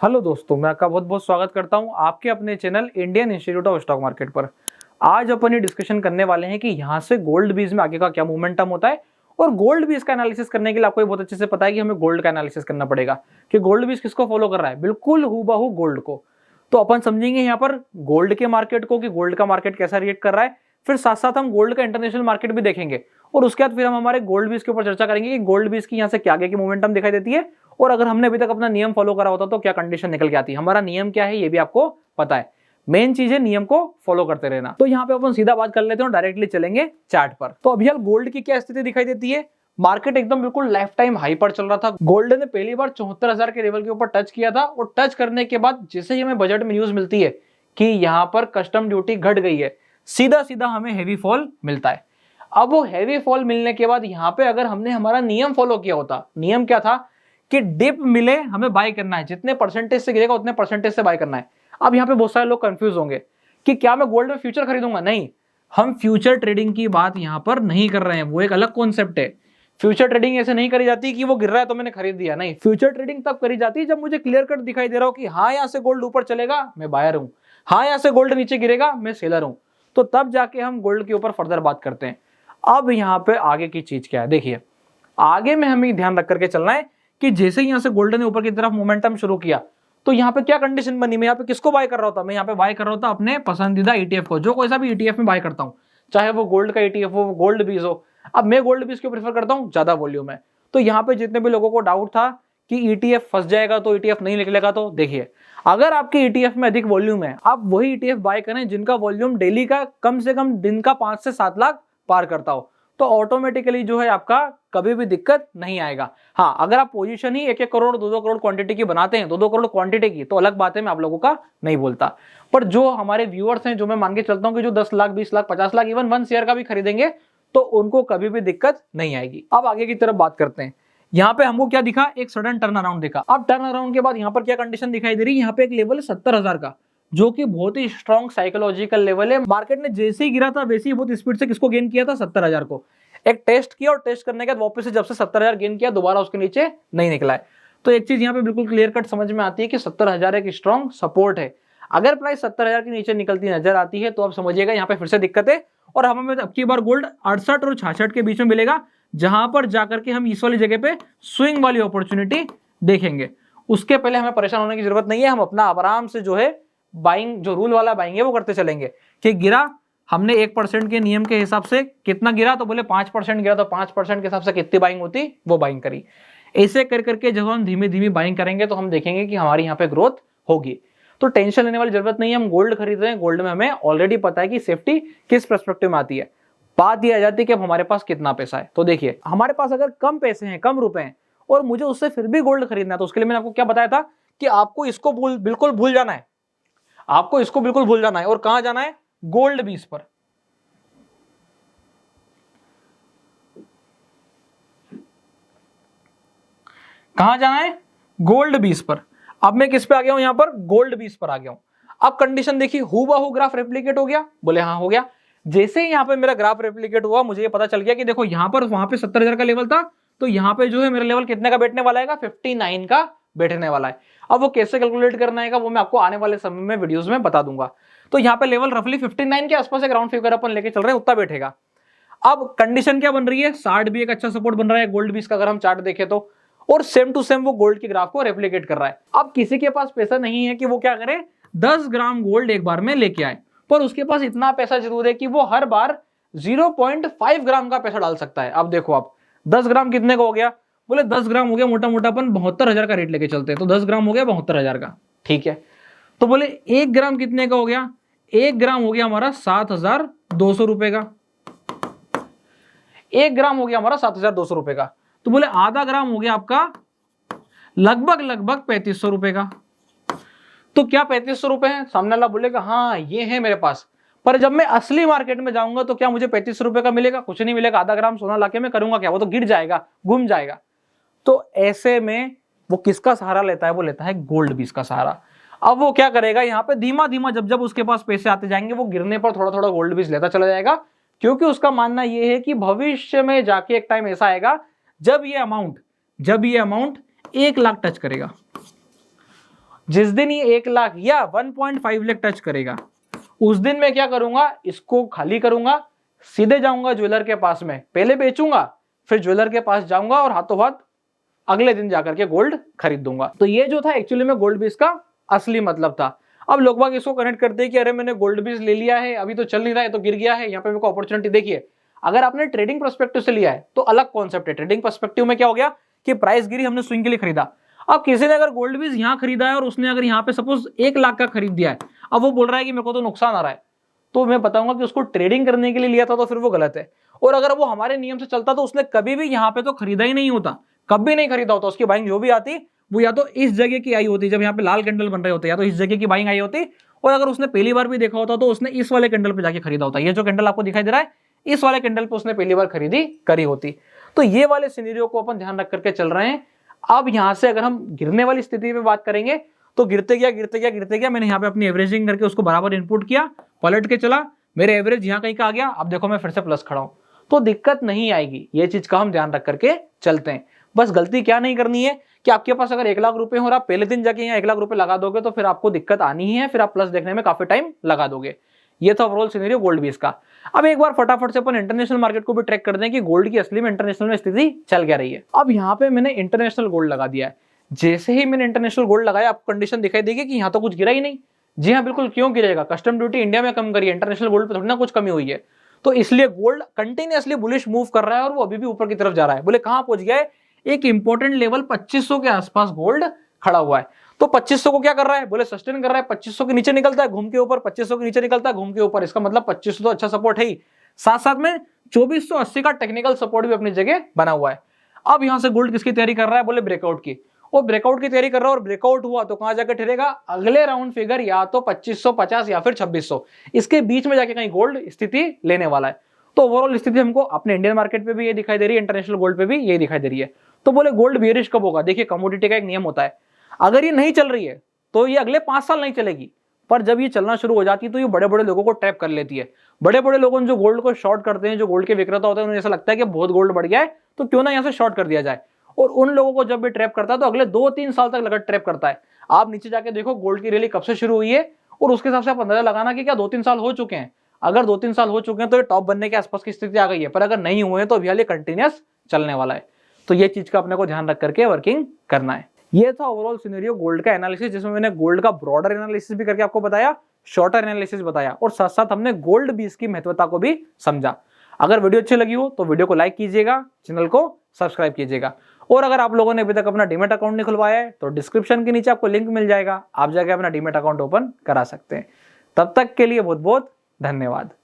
Hello दोस्तों, मैं आपका बहुत बहुत स्वागत करता हूं आपके अपने channel Indian institute of stock market पर। आज अपन ये डिस्कशन करने वाले हैं कि यहाँ से गोल्ड बीज में आगे का क्या मोमेंटम होता है और गोल्ड बीज का एनालिसिस करने के लिए आपको बहुत अच्छे से पता है कि हमें गोल्ड का एनालिसिस करना पड़ेगा कि गोल्ड बीज किसको फॉलो कर रहा है, बिल्कुल हूबहू गोल्ड को। तो अपन समझेंगे यहाँ पर गोल्ड के मार्केट को कि गोल्ड का मार्केट कैसा रिएक्ट कर रहा है, फिर साथ साथ हम गोल्ड का इंटरनेशनल मार्केट भी देखेंगे और उसके बाद फिर हम हमारे गोल्ड बीज के ऊपर चर्चा करेंगे कि गोल्ड बीज की यहाँ से क्या आगे की मोमेंटम दिखाई देती है और अगर हमने अभी तक अपना नियम फॉलो करा होता तो क्या कंडीशन निकल के आती है। हमारा नियम क्या है ये भी आपको पता है, मेन चीज है नियम को फॉलो करते रहना। तो यहाँ पे अपन सीधा बात कर लेते हैं और डायरेक्टली चलेंगे चार्ट पर। तो अभी यार गोल्ड की क्या स्थिति दिखाई देती है, मार्केट एकदम बिल्कुल लाइफ टाइम हाई पर चल रहा था। गोल्ड ने पहली बार 74,000 के लेवल के ऊपर टच किया था और टच करने के बाद जैसे ही हमें बजट में न्यूज मिलती है कि यहाँ पर कस्टम ड्यूटी घट गई है, सीधा सीधा हमें हैवी फॉल मिलता है। अब वो हैवी फॉल मिलने के बाद यहाँ पे अगर हमने हमारा नियम फॉलो किया होता, नियम क्या था कि डिप मिले हमें बाय करना है, जितने परसेंटेज से गिरेगा उतने परसेंटेज से बाय करना है। अब यहाँ पे बहुत सारे लोग कंफ्यूज होंगे कि क्या मैं गोल्ड में फ्यूचर खरीदूंगा। नहीं, हम फ्यूचर ट्रेडिंग की बात यहाँ पर नहीं कर रहे हैं, वो एक अलग कॉन्सेप्ट है। फ्यूचर ट्रेडिंग ऐसे नहीं करी जाती कि वो गिर रहा है तो मैंने खरीद दिया। नहीं, फ्यूचर ट्रेडिंग तब करी जाती है जब मुझे क्लियर कट दिखाई दे रहा हो कि हाँ यहाँ से गोल्ड ऊपर चलेगा मैं बायर हूं, हाँ यहाँ से गोल्ड नीचे गिरेगा मैं सेलर हूं, तो तब जाके हम गोल्ड के ऊपर फर्दर बात करते हैं। अब यहाँ पे आगे की चीज क्या है, देखिए आगे में हमें ध्यान रख करके चलना है कि जैसे यहाँ से गोल्ड ने ऊपर की तरफ मोमेंटम शुरू किया तो यहाँ पे क्या कंडीशन बनी। मैं यहाँ पे किसको बाय कर रहा होता, मैं यहाँ पे बाय कर रहा होता अपने पसंदीदा ईटीएफ को, जो कोई सा भी ईटीएफ में बाय करता हूँ, चाहे वो गोल्ड का ईटीएफ हो, गोल्ड बीज हो। अब मैं गोल्ड बीज को प्रेफर करता हूँ, ज्यादा वॉल्यूम है। तो यहाँ पे जितने भी लोगों को डाउट था कि ईटीएफ फंस जाएगा तो ईटीएफ नहीं निकलेगा, तो देखिए अगर आपके ईटीएफ में अधिक वॉल्यूम है आप वही ईटीएफ बाय करें जिनका वॉल्यूम डेली का कम से कम दिन का 5 से 7 लाख पार करता हो, तो ऑटोमेटिकली जो है आपका कभी भी दिक्कत नहीं आएगा। हाँ, अगर आप पोजीशन ही 1-1 करोड़ 2-2 करोड़ क्वांटिटी की बनाते हैं, 2-2 करोड़ क्वांटिटी की, तो अलग बात है, मैं आप लोगों का नहीं बोलता। पर जो हमारे व्यूअर्स हैं, जो मैं मान के चलता हूं कि जो 10 लाख 20 लाख 50 लाख इवन 1 शेयर का भी खरीदेंगे तो उनको कभी भी दिक्कत नहीं आएगी। अब आगे की तरफ बात करते हैं। यहाँ पे हमको क्या दिखा, एक सडन टर्न अराउंड दिखा। अब टर्न अराउंड के बाद यहाँ पर क्या कंडीशन दिखाई दे रही है, यहाँ पे एक लेवल है 70,000 का, जो कि बहुत ही स्ट्रॉन्ग साइकोलॉजिकल लेवल है। मार्केट ने जैसे ही गिरा था वैसे ही बहुत स्पीड से किसको गेन किया था, 70,000 को। एक टेस्ट किया और टेस्ट करने के बाद वापस से जब से 70,000 गेन किया दोबारा उसके नीचे नहीं निकला है। तो एक चीज यहाँ पे बिल्कुल क्लियर कट समझ में आती है कि 70,000 एक स्ट्रॉन्ग सपोर्ट है। अगर प्राइस 70,000 के नीचे निकलती नजर आती है तो आप समझिएगा यहाँ पे फिर से दिक्कत है और हमें अब की बार गोल्ड 68 और 66 के बीच में मिलेगा, जहां पर जाकर के हम इस वाली जगह पे स्विंग वाली अपॉर्चुनिटी देखेंगे। उसके पहले हमें परेशान होने की जरूरत नहीं है, हम अपना आराम से जो है बाइंग, जो रूल वाला बाइंग है वो करते चलेंगे कि गिरा हमने 1% के नियम के हिसाब से कितना गिरा, तो बोले 5% गिरा तो 5% के हिसाब से कितनी बाइंग होती वो बाइंग करी। ऐसे कर करके जब हम धीमे धीमे बाइंग करेंगे तो हम देखेंगे कि हमारी यहाँ पे ग्रोथ होगी। तो टेंशन लेने वाली जरूरत नहीं है, हम गोल्ड खरीद रहे हैं, गोल्ड में हमें ऑलरेडी पता है कि सेफ्टी किस पर्सपेक्टिव में आती है। बात यह आ जाती है कि अब हमारे पास कितना पैसा है। तो देखिए हमारे पास अगर कम पैसे हैं, कम रुपए हैं और मुझे उससे फिर भी गोल्ड खरीदना है, तो उसके लिए मैंने आपको क्या बताया था कि आपको इसको बिल्कुल भूल जाना है, आपको इसको बिल्कुल भूल जाना है और कहां जाना है, गोल्ड बीज पर। कहां जाना है, गोल्ड बीज पर। अब मैं किस पे आ गया हूं, यहां पर गोल्ड बीज पर आ गया हूं। अब कंडीशन देखिए, हूबहू ग्राफ रेप्लिकेट हो गया, बोले हाँ हो गया। जैसे ही यहां पे मेरा ग्राफ रेप्लिकेट हुआ मुझे ये पता चल गया कि देखो यहां पर वहां पे 70,000 का लेवल था, तो यहां पे जो है मेरा लेवल कितने का बैठने वाला है, 59 का बैठने वाला है। अब वो कैसे कैलकुलेट करना है वो मैं आपको आने वाले समय में वीडियोस में बता दूंगा। तो यहाँ पे लेवल रफली 59 के आसपास एक राउंड फिगर अपन लेके चल रहे हैं, उतना बैठेगा। अब कंडीशन क्या बन रही है, 60 भी एक अच्छा सपोर्ट बन रहा है गोल्ड बीज का, अगर हम चार्ट देखें तो, और सेम टू सेम वो गोल्ड के ग्राफ को रेप्लिकेट कर रहा है। अब किसी के पास पैसा नहीं है कि वो क्या करे, 10 ग्राम गोल्ड एक बार में लेके आए, पर उसके पास इतना पैसा जरूर है कि वो हर बार 0.5 ग्राम का पैसा डाल सकता है। अब देखो आप 10 ग्राम कितने का हो गया, बोले 10 ग्राम हो गया मोटा मोटा अपन 72,000 का रेट लेके चलते हैं, तो 10 ग्राम हो गया 72,000 का, ठीक है। तो बोले 1 ग्राम कितने का हो गया, 1 ग्राम हो गया हमारा 7,200 रुपए का, 1 ग्राम हो गया हमारा 7,200 रुपए का। तो बोले आधा ग्राम हो गया आपका लगभग 3,500 रुपए का। तो क्या 3,500 रुपए है, सामने वाला बोलेगा हाँ ये है मेरे पास, पर जब मैं असली मार्केट में जाऊंगा तो क्या मुझे 3,500 रुपए का मिलेगा, कुछ नहीं मिलेगा। आधा ग्राम सोना लाके मैं करूंगा क्या, वो तो गिर जाएगा, घूम जाएगा। तो ऐसे में वो किसका सहारा लेता है, वो लेता है गोल्ड बीज का सहारा। अब वो क्या करेगा, यहाँ पे धीमा धीमा जब जब उसके पास पैसे आते जाएंगे वो गिरने पर थोड़ा थोड़ा गोल्ड बीज लेता चला जाएगा, क्योंकि उसका मानना यह है कि भविष्य में जाके एक टाइम ऐसा आएगा जब ये अमाउंट 1 लाख टच करेगा। जिस दिन ये 1 लाख या 1.5 लाख टच करेगा उस दिन मैं क्या करूंगा, इसको खाली करूंगा, सीधे जाऊंगा ज्वेलर के पास में, पहले बेचूंगा, फिर ज्वेलर के पास जाऊंगा और हाथों हाथ अगले दिन जाकर के गोल्ड खरीद दूंगा। तो ये जो था एक्चुअली में गोल्ड बीज का असली मतलब था। अब लोग बाग इसको कनेक्ट करते हैं कि अरे मैंने गोल्ड बीज ले लिया है, अभी तो चल नहीं रहा है, तो गिर गया है, यहाँ पे मेरे को अपॉर्चुनिटी। देखिए, अगर आपने ट्रेडिंग पर्सपेक्टिव से लिया है तो अलग कॉन्सेप्ट है। ट्रेडिंग पर्सपेक्टिव में क्या हो गया कि प्राइस गिरी, हमने स्विंग के लिए खरीदा। अब किसी ने अगर गोल्ड बीज यहाँ खरीदा है और उसने अगर यहाँ पे सपोज 1 लाख का खरीद दिया है, अब वो बोल रहा है कि मेरे को तो नुकसान आ रहा है, तो मैं बताऊंगा कि उसको ट्रेडिंग करने के लिए लिया था तो फिर वो गलत है। और अगर वो हमारे नियम से चलता तो उसने कभी भी यहाँ पे तो खरीदा ही नहीं होता, कभी नहीं खरीदा होता। उसकी बाइंग जो भी आती वो या तो इस जगह की आई होती, जब यहाँ पे लाल कैंडल बन रहे होते, या तो इस जगह की बाइंग आई होती, और अगर उसने पहली बार भी देखा होता तो उसने इस वाले कैंडल पे जाके खरीदा होता। ये जो कैंडल आपको दिखाई दे रहा है, इस वाले कैंडल पे उसने पहली बार खरीदी करी होती। तो ये वाले सिनेरियो को अपन ध्यान रख करके चल रहे हैं। अब यहां से अगर हम गिरने वाली स्थिति में बात करेंगे तो गिरते गया, मैंने यहाँ पे अपनी एवरेजिंग करके उसको बराबर इनपुट किया, पलट के चला, मेरे एवरेज यहाँ कहीं का आ गया। अब देखो मैं फिर से प्लस खड़ा हूं, तो दिक्कत नहीं आएगी। ये चीज का हम ध्यान रख करके चलते हैं। बस गलती क्या नहीं करनी है कि आपके पास अगर 1 लाख रुपए हो रहा, पहले दिन जाके यहाँ 1 लाख रुपए लगा दोगे तो फिर आपको दिक्कत आनी ही है, फिर आप प्लस देखने में काफी टाइम लगा दोगे। ये था ओवरऑल सिनेरियो गोल्ड बीज का। अब एक बार फटाफट से अपन इंटरनेशनल मार्केट को भी ट्रैक कर दें कि गोल्ड की असली में इंटरनेशनल में स्थिति चल क्या रही है। अब यहाँ पे मैंने इंटरनेशनल गोल्ड लगा दिया है। जैसे ही मैंने इंटरनेशनल गोल्ड लगाया, आपको कंडीशन दिखाई देगी कि यहाँ तो कुछ गिरा ही नहीं। जी हाँ, बिल्कुल, क्यों गिरेगा? कस्टम ड्यूटी इंडिया में कम करी है, इंटरनेशनल गोल्ड पे थोड़ी ना कुछ कमी हुई है। तो इसलिए गोल्ड कंटिन्यूअसली बुलिश मूव कर रहा है और वो अभी भी ऊपर की तरफ जा रहा है। बोले कहां पहुंच गया है? एक इंपॉर्टेंट लेवल 2500 के आसपास गोल्ड खड़ा हुआ है। तो 2500 को क्या कर रहा है? बोले सस्टेन कर रहा है। 2500 के नीचे निकलता है घूम के ऊपर, 2500 के नीचे निकलता है घूम के ऊपर। इसका मतलब 2500 तो अच्छा सपोर्ट है ही, साथ साथ में 2480 का टेक्निकल सपोर्ट भी अपनी जगह बना हुआ है। अब यहां से गोल्ड किसकी तैयारी कर रहा है? बोले ब्रेकआउट की। वो ब्रेकआउट की तैयारी कर रहा है और ब्रेकआउट हुआ तो कहां जाकर ठहरेगा? अगले राउंड फिगर या तो 2550 या फिर 2600, इसके बीच में जाके कहीं गोल्ड स्थिति लेने वाला है। तो ओवरऑल स्थिति हमको अपने इंडियन मार्केट पे भी ये दिखाई दे रही है, इंटरनेशनल गोल्ड पे भी ये दिखाई दे रही है। तो बोले गोल्ड बेयरिश कब होगा? देखिए, कमोडिटी का एक नियम होता है, अगर ये नहीं चल रही है तो ये अगले 5 साल नहीं चलेगी, पर जब ये चलना शुरू हो जाती है तो ये बड़े बड़े लोगों को ट्रैप कर लेती है। बड़े बड़े लोगों जो गोल्ड को शॉर्ट करते हैं, जो गोल्ड के विक्रेता होते हैं, उन्हें ऐसा लगता है कि बहुत गोल्ड बढ़ गया है तो क्यों ना यहाँ से शॉर्ट कर दिया जाए। और उन लोगों को जब भी ट्रैप करता है तो अगले 2-3 साल तक लगातार ट्रैप करता है। आप नीचे जाके देखो गोल्ड की रैली कब से शुरू हुई है और उसके हिसाब से आप अंदाजा लगाना कि क्या 2-3 साल हो चुके हैं। अगर 2-3 साल हो चुके हैं तो ये टॉप बनने के आसपास की स्थिति आ गई है, पर अगर नहीं हुए हैं तो अभी हाल कंटिन्यूस चलने वाला है। तो ये चीज का अपने को ध्यान रख करके वर्किंग करना है। ये था ओवरऑल सिनेरियो गोल्ड का एनालिसिस, जिसमें मैंने गोल्ड का ब्रॉडर एनालिसिस भी करके आपको बताया, शॉर्टर एनालिसिस बताया, और साथ साथ हमने गोल्ड बीज की महत्वता को भी समझा। अगर वीडियो अच्छी लगी हो तो वीडियो को लाइक कीजिएगा, चैनल को सब्सक्राइब कीजिएगा। और अगर आप लोगों ने अभी तक अपना डीमैट अकाउंट नहीं खुलवाया है तो डिस्क्रिप्शन के नीचे आपको लिंक मिल जाएगा, आप जाके अपना डीमैट अकाउंट ओपन करा सकते हैं। तब तक के लिए बहुत बहुत धन्यवाद।